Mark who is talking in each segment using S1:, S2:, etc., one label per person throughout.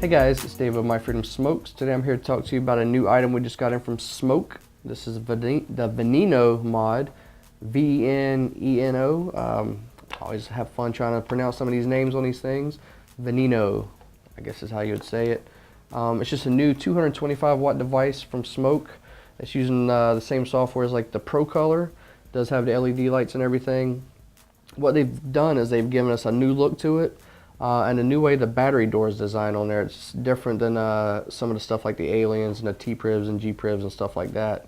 S1: Hey guys, it's Dave of My Freedom Smokes. Today I'm here to talk to you about a new item we just got in from SMOK. This is the Veneno mod, V-E-N-E-N-O. I always have fun trying to pronounce some of these names on these things. Veneno, I guess is how you would say it. It's just a new 225 watt device from SMOK. It's using the same software as like the Pro Color. It does have the LED lights and everything. What they've done is they've given us a new look to it. And a new way the battery door is designed on there. It's different than some of the stuff like the Aliens and the T-Privs and G-Privs and stuff like that.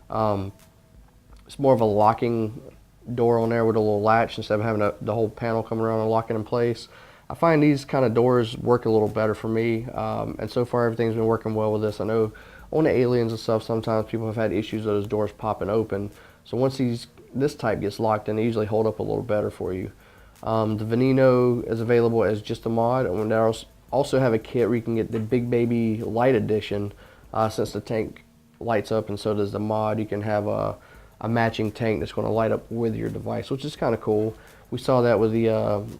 S1: It's more of a locking door on there with a little latch instead of having the whole panel coming around and locking in place. I find these kind of doors work a little better for me, and so far everything's been working well with this. I know on the Aliens and stuff, sometimes people have had issues with those doors popping open. So once this type gets locked in, they usually hold up a little better for you. The Veneno is available as just a mod, and they also have a kit where you can get the Big Baby Light Edition. Since the tank lights up and so does the mod, you can have a matching tank that's going to light up with your device, which is kind of cool. We saw that with the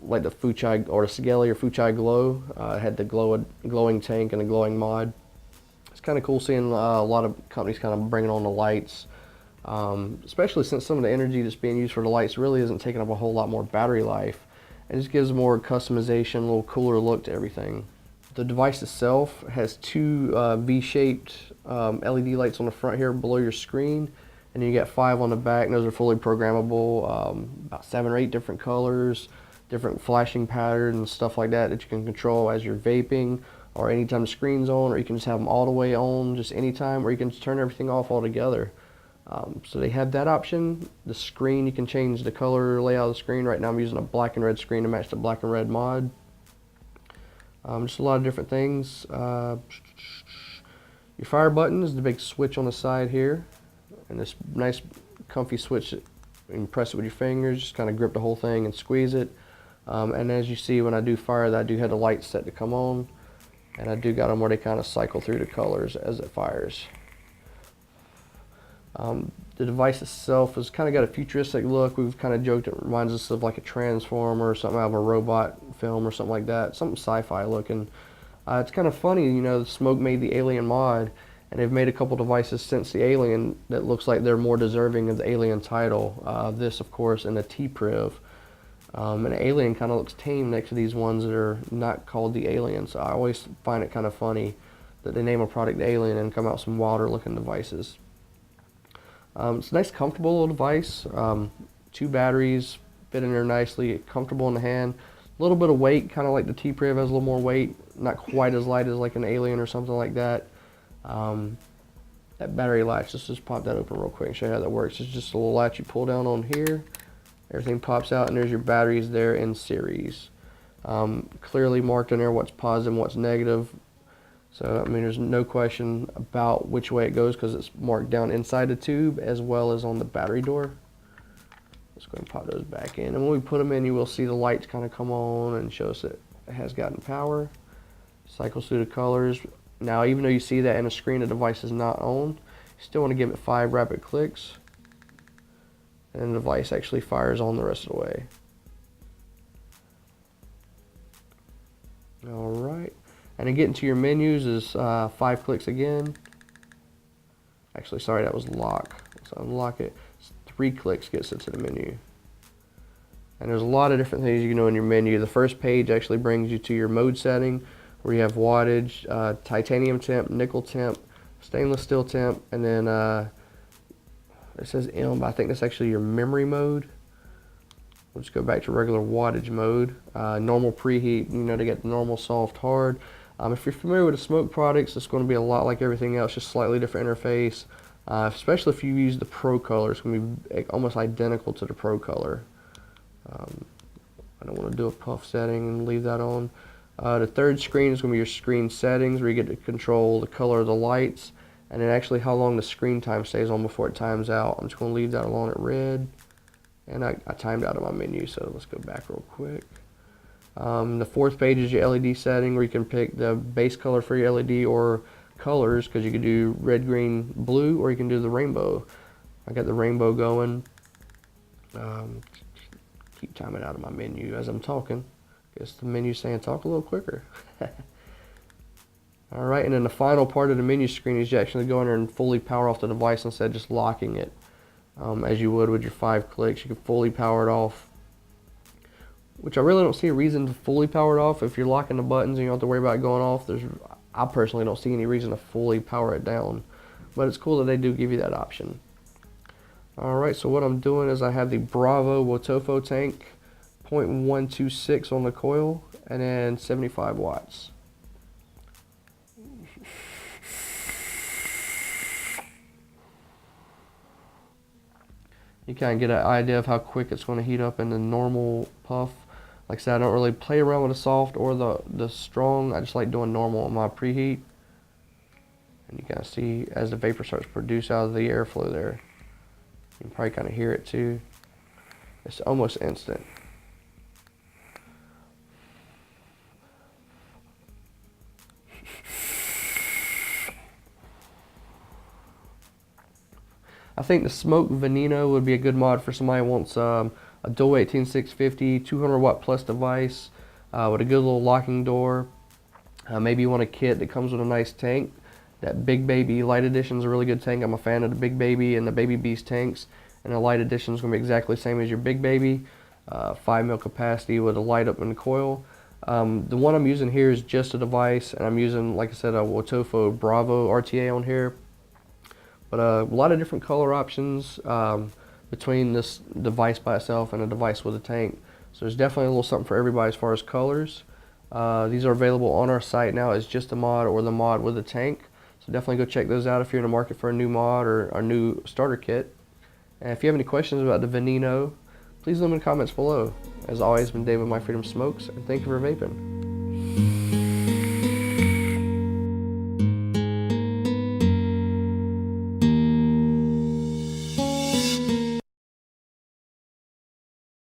S1: like the Fuchai or the Skelly or Fuchai Glow. It had the glowing tank and a glowing mod. It's kind of cool seeing a lot of companies kind of bringing on the lights. Especially since some of the energy that's being used for the lights really isn't taking up a whole lot more battery life. It just gives more customization, a little cooler look to everything. The device itself has two V-shaped LED lights on the front here below your screen, and you get 5 on the back, and those are fully programmable, about 7 or 8 different colors, different flashing patterns and stuff like that you can control as you're vaping, or anytime the screen's on, or you can just have them all the way on just anytime, or you can just turn everything off altogether. So they have that option. The screen, you can change the color layout of the screen. Right now I'm using a black and red screen to match the black and red mod. Just a lot of different things. Your fire button is the big switch on the side here. And this nice comfy switch, you can press it with your fingers, just kind of grip the whole thing and squeeze it. And as you see when I do fire, I do have the lights set to come on. And I do got them where they kind of cycle through the colors as it fires. The device itself has kind of got a futuristic look. We've kind of joked it reminds us of like a Transformer or something out of a robot film or something like that. Something sci-fi looking. It's kind of funny, you know, SMOK made the Alien mod, and they've made a couple devices since the Alien that looks like they're more deserving of the Alien title. This, of course, and the T-Priv. And the Alien kind of looks tame next to these ones that are not called the Alien. So I always find it kind of funny that they name a product the Alien and come out some wilder looking devices. It's a nice, comfortable little device. 2 batteries fit in there nicely, comfortable in the hand. A little bit of weight, kind of like the T-Priv has a little more weight. Not quite as light as like an Alien or something like that. That battery latch, let's just pop that open real quick and show you how that works. It's just a little latch you pull down on here. Everything pops out, and there's your batteries there in series. Clearly marked in there what's positive and what's negative. So, I mean, there's no question about which way it goes because it's marked down inside the tube as well as on the battery door. Let's go ahead and pop those back in. And when we put them in, you will see the lights kind of come on and show us that it has gotten power. Cycles through the colors. Now, even though you see that in the screen, the device is not on, you still want to give it 5 rapid clicks. And the device actually fires on the rest of the way. Alright. And to get into your menus is 5 clicks again. Actually, sorry, that was lock. Let's unlock it. It's 3 clicks gets it to the menu. And there's a lot of different things you can do in your menu. The first page actually brings you to your mode setting, where you have wattage, titanium temp, nickel temp, stainless steel temp, and then it says M, but I think that's actually your memory mode. We'll just go back to regular wattage mode. Normal preheat, you know, to get the normal, soft, hard. If you're familiar with the SMOK products, it's going to be a lot like everything else, just slightly different interface. Especially if you use the Pro Color, it's going to be almost identical to the Pro Color. I don't want to do a puff setting and leave that on. The third screen is going to be your screen settings, where you get to control the color of the lights, and then actually how long the screen time stays on before it times out. I'm just going to leave that alone at red. And I timed out of my menu, so let's go back real quick. The 4th page is your LED setting, where you can pick the base color for your LED or colors, because you can do red, green, blue, or you can do the rainbow. I got the rainbow going. Keep timing out of my menu as I'm talking. Guess the menu's saying talk a little quicker. Alright, and then the final part of the menu screen is you actually go in there and fully power off the device instead of just locking it. As you would with your 5 clicks. You can fully power it off, which I really don't see a reason to fully power it off. If you're locking the buttons and you don't have to worry about it going off, I personally don't see any reason to fully power it down, but it's cool that they do give you that option. Alright, so what I'm doing is I have the Bravo Wotofo tank, 0.126 on the coil, and then 75 watts. You kind of get an idea of how quick it's going to heat up in the normal puff. Like I said, I don't really play around with the soft or the strong. I just like doing normal on my preheat. And you kind of see as the vapor starts to produce out of the airflow there. You can probably kind of hear it too. It's almost instant. I think the SMOK VENENO would be a good mod for somebody who wants a dual 18650, 200 watt plus device with a good little locking door. Maybe you want a kit that comes with a nice tank. That Big Baby Light Edition is a really good tank. I'm a fan of the Big Baby and the Baby Beast tanks. And the Light Edition is going to be exactly the same as your Big Baby. 5 mil capacity with a light up in the coil. The one I'm using here is just a device, and I'm using, like I said, a Wotofo Bravo RTA on here. But a lot of different color options between this device by itself and a device with a tank. So there's definitely a little something for everybody as far as colors. These are available on our site now as just a mod or the mod with a tank. So definitely go check those out if you're in the market for a new mod or a new starter kit. And if you have any questions about the Veneno, please leave them in the comments below. As always, been Dave with My Freedom Smokes, and thank you for vaping.